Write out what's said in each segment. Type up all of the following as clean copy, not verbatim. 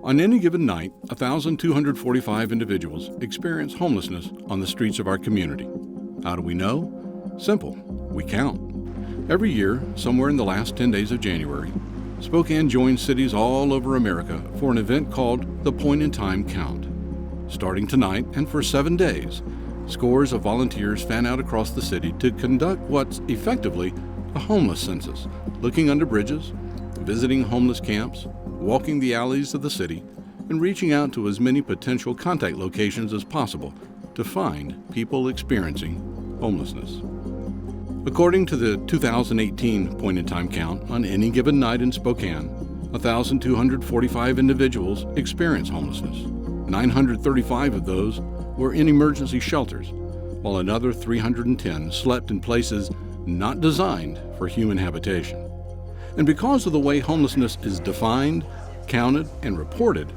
On any given night, 1,245 individuals experience homelessness on the streets of our community. How do we know? Simple. We count. Every year, somewhere in the last 10 days of January, Spokane joins cities all over America for an event called the Point in Time Count. Starting tonight and for 7 days, scores of volunteers fan out across the city to conduct what's effectively a homeless census, looking under bridges, visiting homeless camps, walking the alleys of the city, and reaching out to as many potential contact locations as possible to find people experiencing homelessness. According to the 2018 point-in-time count, on any given night in Spokane, 1,245 individuals experience homelessness. 935 of those were in emergency shelters, while another 310 slept in places not designed for human habitation. And because of the way homelessness is defined, counted, and reported,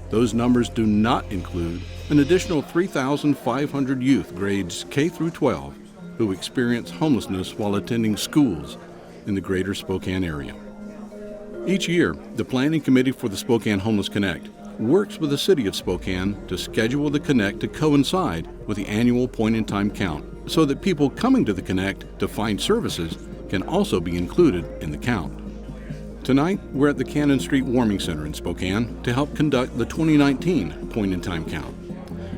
those numbers do not include an additional 3,500 youth grades K through 12 who experience homelessness while attending schools in the greater Spokane area. Each year, the Planning Committee for the Spokane Homeless Connect works with the City of Spokane to schedule the Connect to coincide with the annual point-in-time count so that people coming to the Connect to find services can also be included in the count. Tonight, we're at the Canon Street Warming Center in Spokane to help conduct the 2019 point-in-time count.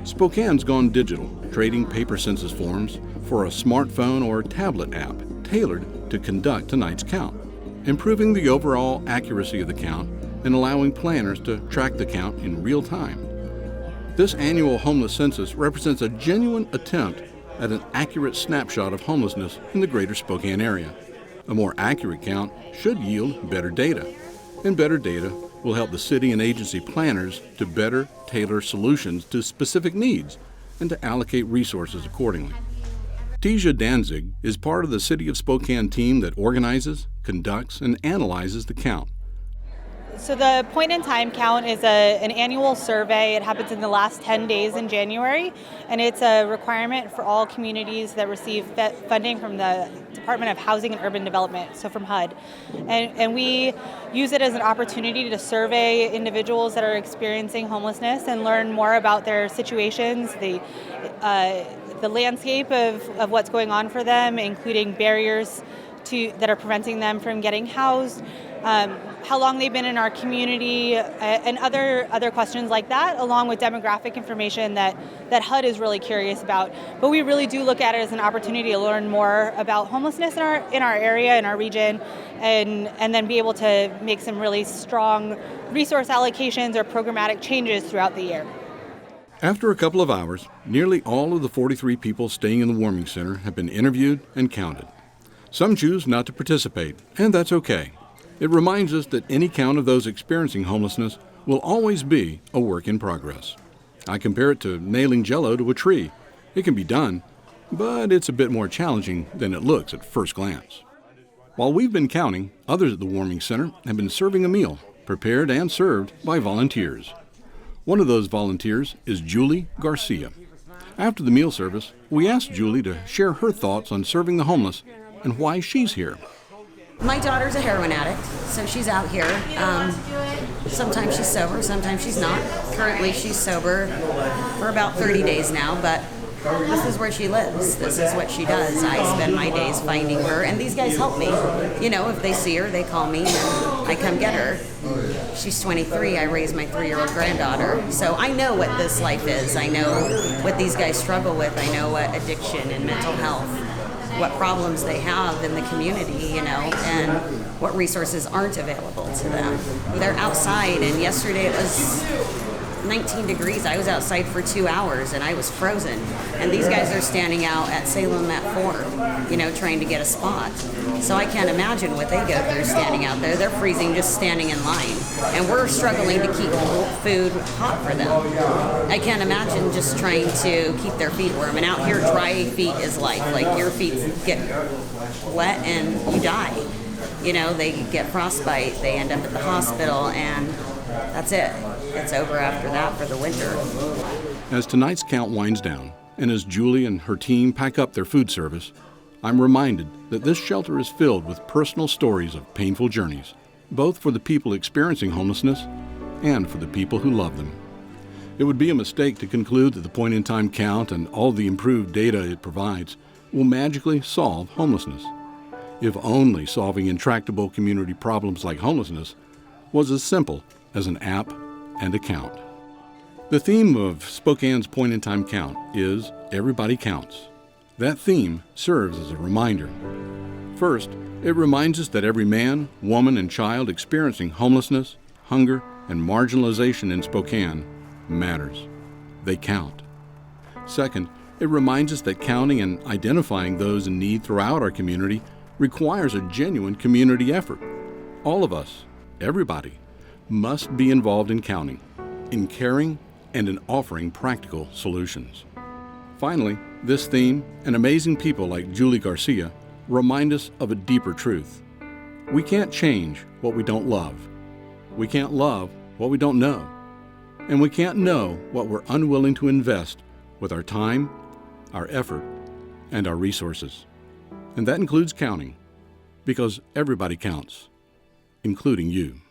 Spokane's gone digital, trading paper census forms for a smartphone or tablet app tailored to conduct tonight's count, improving the overall accuracy of the count and allowing planners to track the count in real time. This annual homeless census represents a genuine attempt at an accurate snapshot of homelessness in the greater Spokane area. A more accurate count should yield better data, and better data will help the city and agency planners to better tailor solutions to specific needs and to allocate resources accordingly. Tisha Danzig is part of the City of Spokane team that organizes, conducts, and analyzes the count. So the point-in-time count is an annual survey. It happens in the last 10 days in January, and it's a requirement for all communities that receive funding from the Department of Housing and Urban Development, so from HUD. And we use it as an opportunity to survey individuals that are experiencing homelessness and learn more about their situations, the landscape of what's going on for them, including barriers that are preventing them from getting housed, how long they've been in our community, and other questions like that, along with demographic information that HUD is really curious about. But we really do look at it as an opportunity to learn more about homelessness in our area, in our region, and then be able to make some really strong resource allocations or programmatic changes throughout the year. After a couple of hours, nearly all of the 43 people staying in the warming center have been interviewed and counted. Some choose not to participate, and that's okay. It reminds us that any count of those experiencing homelessness will always be a work in progress. I compare it to nailing Jell-O to a tree. It can be done, but it's a bit more challenging than it looks at first glance. While we've been counting, others at the warming center have been serving a meal, prepared and served by volunteers. One of those volunteers is Julie Garcia. After the meal service, we asked Julie to share her thoughts on serving the homeless and why she's here. My daughter's a heroin addict, so she's out here. Sometimes she's sober, sometimes she's not. Currently she's sober for about 30 days now, but this is where she lives. This is what she does. I spend my days finding her, and these guys help me. You know, if they see her, they call me, and I come get her. She's 23. I raised my 3-year-old granddaughter. So I know what this life is. I know what these guys struggle with. I know what addiction and mental health, what problems they have in the community, you know, and what resources aren't available to them. They're outside, and yesterday it was 19 degrees. I was outside for 2 hours and I was frozen. And these guys are standing out at Salem at 4, you know, trying to get a spot. So I can't imagine what they go through standing out there. They're freezing just standing in line. And we're struggling to keep food hot for them. I can't imagine just trying to keep their feet warm. And out here, dry feet is life. Like, your feet get wet and you die. You know, they get frostbite, they end up at the hospital, and that's it. It's over after that for the winter. As tonight's count winds down, and as Julie and her team pack up their food service, I'm reminded that this shelter is filled with personal stories of painful journeys, both for the people experiencing homelessness and for the people who love them. It would be a mistake to conclude that the point-in-time count and all the improved data it provides will magically solve homelessness. If only solving intractable community problems like homelessness was as simple as an app and a count. The theme of Spokane's point-in-time count is Everybody Counts. That theme serves as a reminder. First, it reminds us that every man, woman, and child experiencing homelessness, hunger, and marginalization in Spokane matters. They count. Second, it reminds us that counting and identifying those in need throughout our community requires a genuine community effort. All of us, everybody, must be involved in counting, in caring, and in offering practical solutions. Finally, this theme and amazing people like Julie Garcia remind us of a deeper truth. We can't change what we don't love. We can't love what we don't know. And we can't know what we're unwilling to invest with our time, our effort, and our resources. And that includes counting, because everybody counts, including you.